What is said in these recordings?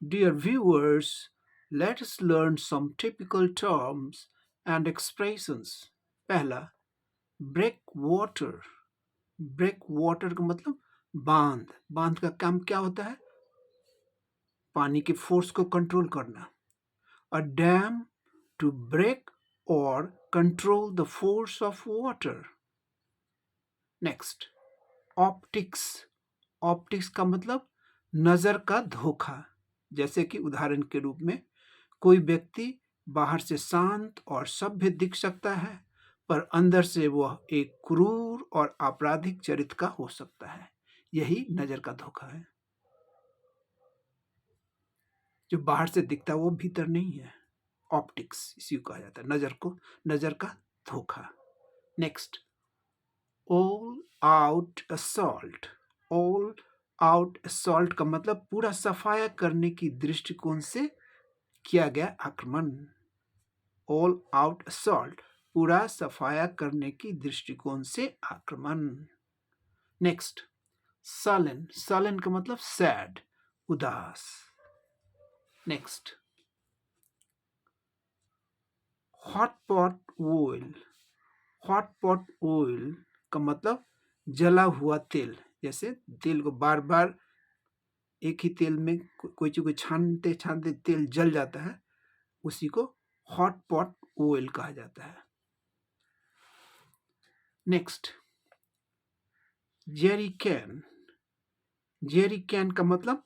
Dear viewers, let us learn some typical terms and expressions. पहला, break water. Break water का मतलब बांध। बांध का काम क्या होता है? पानी के फोर्स को कंट्रोल करना। अ डैम टू ब्रेक और control the force of water. Next, optics. Optics का मतलब नजर का धोखा। जैसे कि उदाहरण के रूप में कोई व्यक्ति बाहर से शांत और सभ्य दिख सकता है, पर अंदर से वह एक क्रूर और आपराधिक चरित्र का हो सकता है। यही नजर का धोखा है। जो बाहर से दिखता है वो भीतर नहीं है। ऑप्टिक्स इसी को कहा जाता है, नजर का धोखा। Next, all out assault. All out assault का मतलब पूरा सफाया करने की दृष्टिकोण से किया गया आक्रमण। ऑल आउट असॉल्ट, पूरा सफाया करने की दृष्टिकोण से आक्रमण। Next, sullen. सलन का मतलब सैड, उदास। Next, hot pot oil. Hot pot oil का मतलब जला हुआ तेल। जैसे तेल को बार बार एक ही तेल में कोई चीज को छानते छानते तेल जल जाता है, उसी को हॉट पॉट ऑयल कहा जाता है। Next, Jerry can. Jerry can का मतलब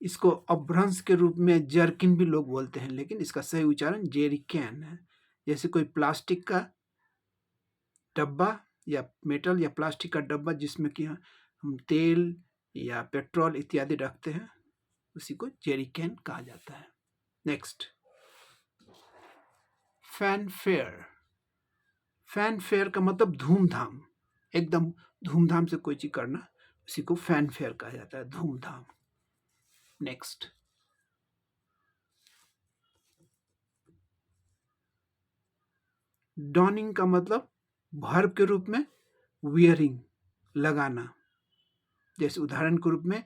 इसको अपभ्रंश के रूप में जर्किन भी लोग बोलते हैं, लेकिन इसका सही उच्चारण जेरी कैन है। जैसे कोई प्लास्टिक का डब्बा या मेटल या प्लास्टिक का डब्बा जिसमें कि हम तेल या पेट्रोल इत्यादि रखते हैं, उसी को जेरी कैन कहा जाता है। Next, fanfare. फैनफेयर का मतलब धूमधाम, एकदम धूमधाम से कोई चीज करना, उसी को फैनफेयर कहा जाता है, धूमधाम। नेक्स्ट, डॉनिंग का मतलब वर्ब के रूप में वियरिंग, लगाना। जैसे उदाहरण के रूप में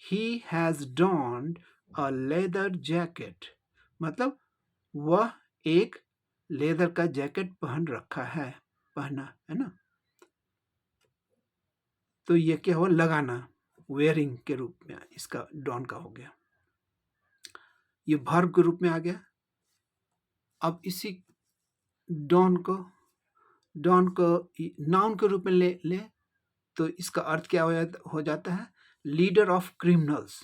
he has dawned a leather jacket, मतलब वह एक लेदर का जैकेट पहन रखा है, पहना है ना। तो ये क्या हुआ? लगाना, वेयरिंग के रूप में इसका डॉन का हो गया। ये वर्ब के रूप में आ गया। अब इसी डॉन को नाउन के रूप में ले तो इसका अर्थ क्या हो जाता है? लीडर ऑफ क्रिमिनल्स,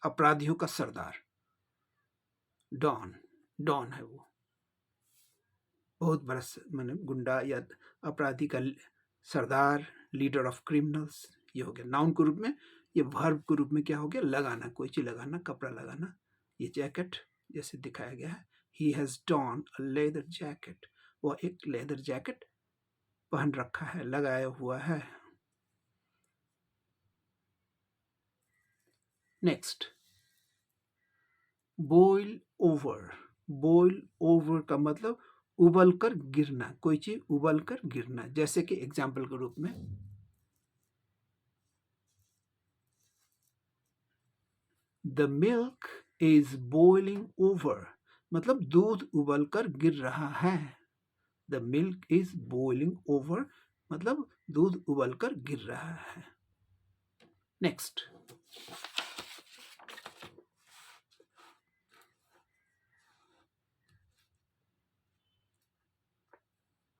अपराधियों का सरदार। डॉन, डॉन है वो, बहुत बड़ा माने गुंडा या अपराधी का सरदार, लीडर ऑफ क्रिमिनल्स। ये हो गया नाउन के रूप में। ये वर्ब के रूप में क्या हो गया? लगाना, कोई चीज लगाना, कपड़ा लगाना। ये जैकेट जैसे दिखाया गया है, he has donned a leather jacket, वो एक लेदर जैकेट पहन रखा है, लगाया हुआ है। Next, boil over. Boil over का मतलब उबल कर गिरना, कोई चीज उबल कर गिरना। जैसे कि एग्जाम्पल के रूप में the milk is boiling over, मतलब दूध उबल कर गिर रहा है। The milk is boiling over, मतलब दूध उबल कर गिर रहा है। Next,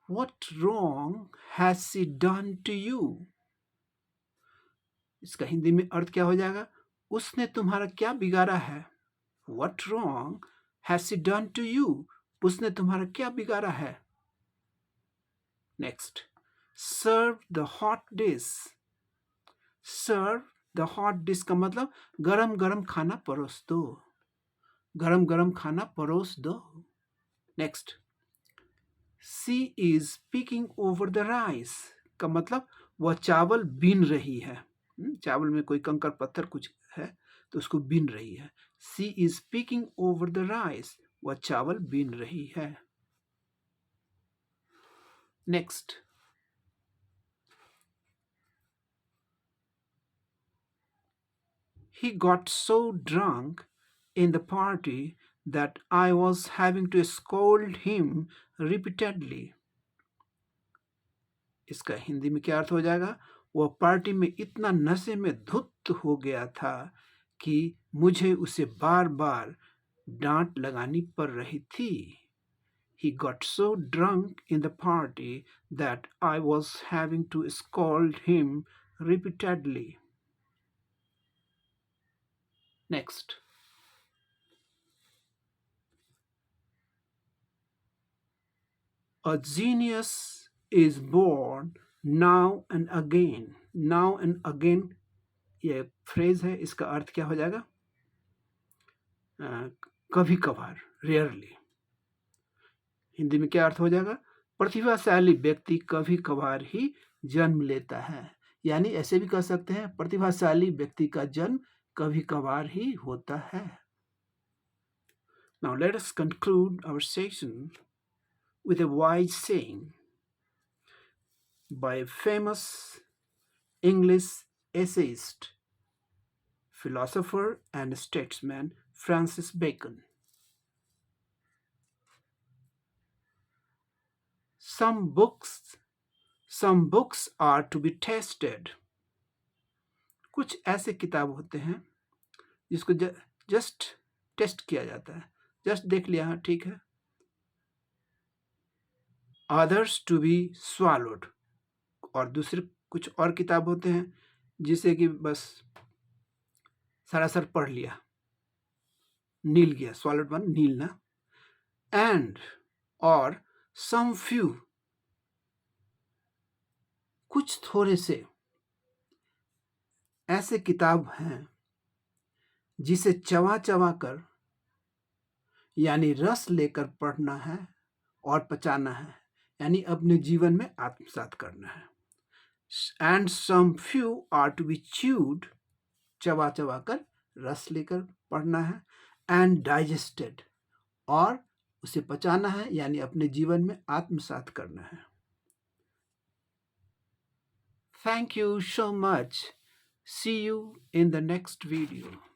what wrong has she done to you. इसका हिंदी में अर्थ क्या हो जाएगा? उसने तुम्हारा क्या बिगाड़ा है। What wrong has she done to you, उसने तुम्हारा क्या बिगाड़ा है। Next, serve the hot dish. Serve the hot dish का मतलब गरम गरम खाना परोस दो, गरम गरम खाना परोस दो। Next, she is speaking over the rice का मतलब वह चावल बीन रही है। चावल में कोई कंकर पत्थर कुछ है तो उसको बीन रही है। She is speaking over the rice, वह चावल बीन रही है। Next, He got so drunk in the party that I was having to scold him repeatedly. इसका हिंदी में क्या अर्थ हो जाएगा? वह पार्टी में इतना नशे में धुत हो गया था कि मुझे उसे बार बार डांट लगानी पड़ रही थी. He got so drunk in the party that I was having to scold him repeatedly. Next. A genius is born now and again. Now and again ये फ्रेज है, इसका अर्थ क्या हो जाएगा? कभी कभार, रेयरली. हिंदी में क्या अर्थ हो जाएगा? प्रतिभाशाली व्यक्ति कभी कभार ही जन्म लेता है. यानी ऐसे भी कह सकते हैं प्रतिभाशाली व्यक्ति का जन्म कभी कभार ही होता है. Now let us conclude our session with a wise saying by a famous English essayist, philosopher and statesman Francis Bacon. Some books are to be tested. कुछ ऐसे किताब होते हैं जिसको जस्ट टेस्ट किया जाता है, जस्ट देख लिया, हाँ ठीक है. Others to be swallowed. और दूसरे कुछ और किताब होते हैं जिसे कि बस सरासर पढ़ लिया, नील गया. Swallowed one नीलना. एंड और सम फ्यू, कुछ थोड़े से ऐसे किताब हैं जिसे चबा चबा कर यानी रस लेकर पढ़ना है और पचाना है, यानी अपने जीवन में आत्मसात करना है. And some few are to be chewed, चबा चबा कर रस लेकर पढ़ना है. एंड डाइजेस्टेड, और उसे पचाना है यानी अपने जीवन में आत्मसात करना है. Thank you so much. See you in the next video.